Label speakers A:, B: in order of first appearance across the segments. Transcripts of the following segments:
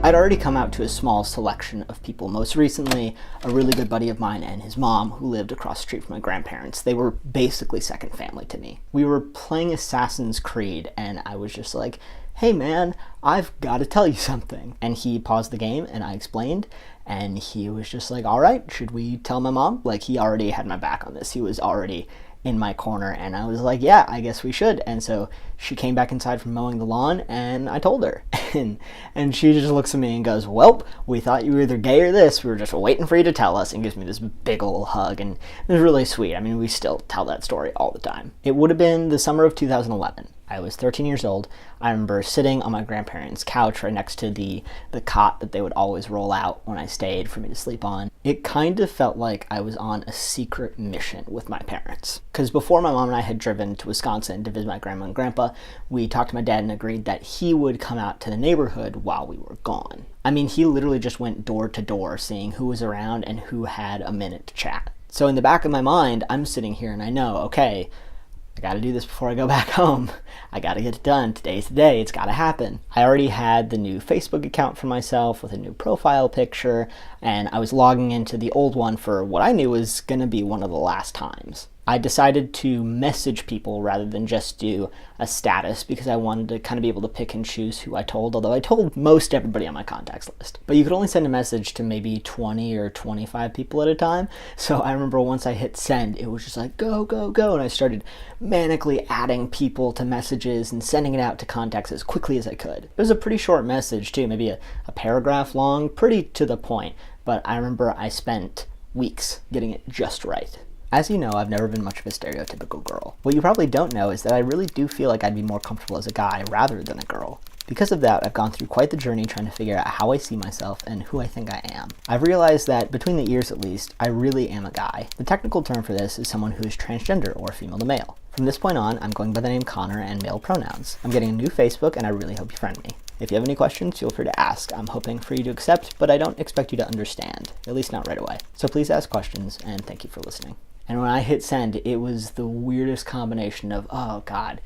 A: I'd already come out to a small selection of people. Most recently, a really good buddy of mine and his mom, who lived across the street from my grandparents. They were basically second family to me. We were playing Assassin's Creed, and I was just like, hey man, I've got to tell you something. And he paused the game, and I explained, and he was just like, all right, should we tell my mom? Like, he already had my back on this. He was already in my corner, and I was like, yeah, I guess we should. And so she came back inside from mowing the lawn, and I told her. And she just looks at me and goes, well, we thought you were either gay or this. We were just waiting for you to tell us, and gives me this big old hug, and it was really sweet. I mean, we still tell that story all the time. It would have been the summer of 2011. I was 13 years old. I remember sitting on my grandparents' couch right next to the cot that they would always roll out when I stayed for me to sleep on. It kind of felt like I was on a secret mission with my parents. Because before my mom and I had driven to Wisconsin to visit my grandma and grandpa, we talked to my dad and agreed that he would come out to the neighborhood while we were gone. I mean, he literally just went door to door seeing who was around and who had a minute to chat. So in the back of my mind, I'm sitting here and I know, okay, I gotta do this before I go back home. I gotta get it done. Today's the day. It's gotta happen. I already had the new Facebook account for myself with a new profile picture, and I was logging into the old one for what I knew was gonna be one of the last times. I decided to message people rather than just do a status because I wanted to kind of be able to pick and choose who I told, although I told most everybody on my contacts list. But you could only send a message to maybe 20 or 25 people at a time. So I remember once I hit send, it was just like, go, go, go. And I started manically adding people to messages and sending it out to contacts as quickly as I could. It was a pretty short message too, maybe a paragraph long, pretty to the point. But I remember I spent weeks getting it just right. As you know, I've never been much of a stereotypical girl. What you probably don't know is that I really do feel like I'd be more comfortable as a guy rather than a girl. Because of that, I've gone through quite the journey trying to figure out how I see myself and who I think I am. I've realized that, between the ears at least, I really am a guy. The technical term for this is someone who is transgender or female to male. From this point on, I'm going by the name Connor and male pronouns. I'm getting a new Facebook and I really hope you friend me. If you have any questions, feel free to ask. I'm hoping for you to accept, but I don't expect you to understand, at least not right away. So please ask questions, and thank you for listening. And when I hit send, it was the weirdest combination of, oh God,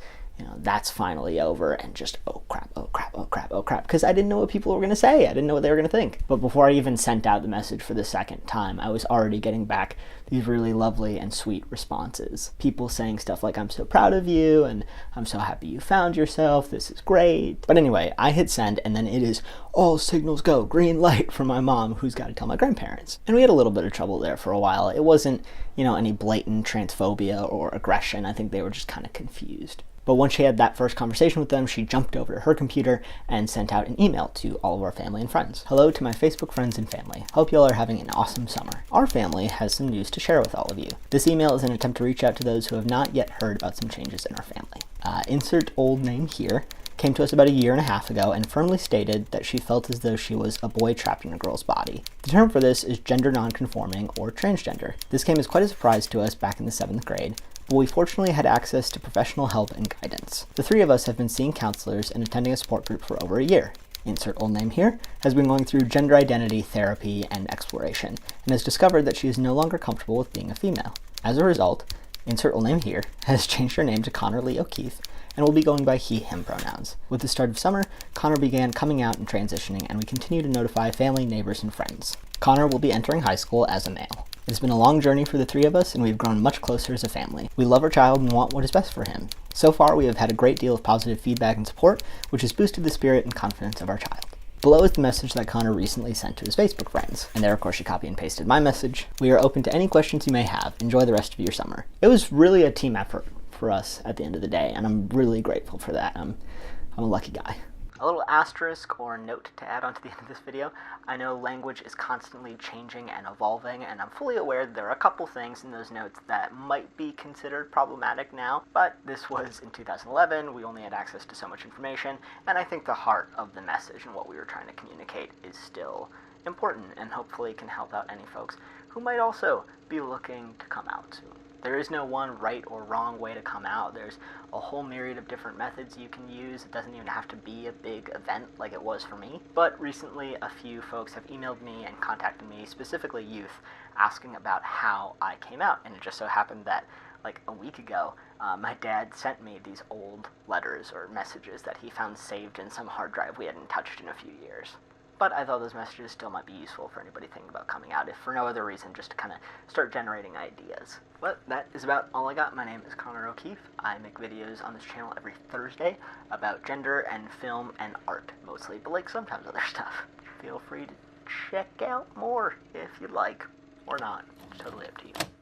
A: that's finally over, and just, oh crap, oh crap, oh crap, oh crap, because I didn't know what people were going to say. I didn't know what they were going to think. But before I even sent out the message for the second time, I was already getting back these really lovely and sweet responses. People saying stuff like, I'm so proud of you, and I'm so happy you found yourself, this is great. But anyway, I hit send, and then it is all signals go, green light from my mom, who's got to tell my grandparents. And we had a little bit of trouble there for a while. It wasn't, any blatant transphobia or aggression. I think they were just kind of confused. But once she had that first conversation with them, she jumped over to her computer and sent out an email to all of our family and friends. Hello to my Facebook friends and family. Hope y'all are having an awesome summer. Our family has some news to share with all of you. This email is an attempt to reach out to those who have not yet heard about some changes in our family. Insert old name here came to us about a year and a half ago and firmly stated that she felt as though she was a boy trapped in a girl's body. The term for this is gender nonconforming or transgender. This came as quite a surprise to us back in the 7th grade, but we fortunately had access to professional help and guidance. The three of us have been seeing counselors and attending a support group for over a year. Insert old name here, has been going through gender identity therapy and exploration, and has discovered that she is no longer comfortable with being a female. As a result, insert old name here, has changed her name to Connor Lee O'Keefe, and will be going by he, him pronouns. With the start of summer, Connor began coming out and transitioning, and we continue to notify family, neighbors, and friends. Connor will be entering high school as a male. It has been a long journey for the three of us, and we've grown much closer as a family. We love our child and want what is best for him. So far, we have had a great deal of positive feedback and support, which has boosted the spirit and confidence of our child. Below is the message that Connor recently sent to his Facebook friends. And there, of course, she copy and pasted my message. We are open to any questions you may have. Enjoy the rest of your summer. It was really a team effort for us at the end of the day, and I'm really grateful for that. I'm a lucky guy. A little asterisk or note to add on to the end of this video. I know language is constantly changing and evolving, and I'm fully aware that there are a couple things in those notes that might be considered problematic now, but this was in 2011, we only had access to so much information, and I think the heart of the message and what we were trying to communicate is still important, and hopefully can help out any folks who might also be looking to come out soon. There is no one right or wrong way to come out. There's a whole myriad of different methods you can use. It doesn't even have to be a big event like it was for me. But recently, a few folks have emailed me and contacted me, specifically youth, asking about how I came out. And it just so happened that, like a week ago, my dad sent me these old letters or messages that he found saved in some hard drive we hadn't touched in a few years. but I thought those messages still might be useful for anybody thinking about coming out, if for no other reason, just to kind of start generating ideas. But that is about all I got. My name is Connor O'Keefe. I make videos on this channel every Thursday about gender and film and art, mostly, but like sometimes other stuff. Feel free to check out more if you'd like, or not. It's totally up to you.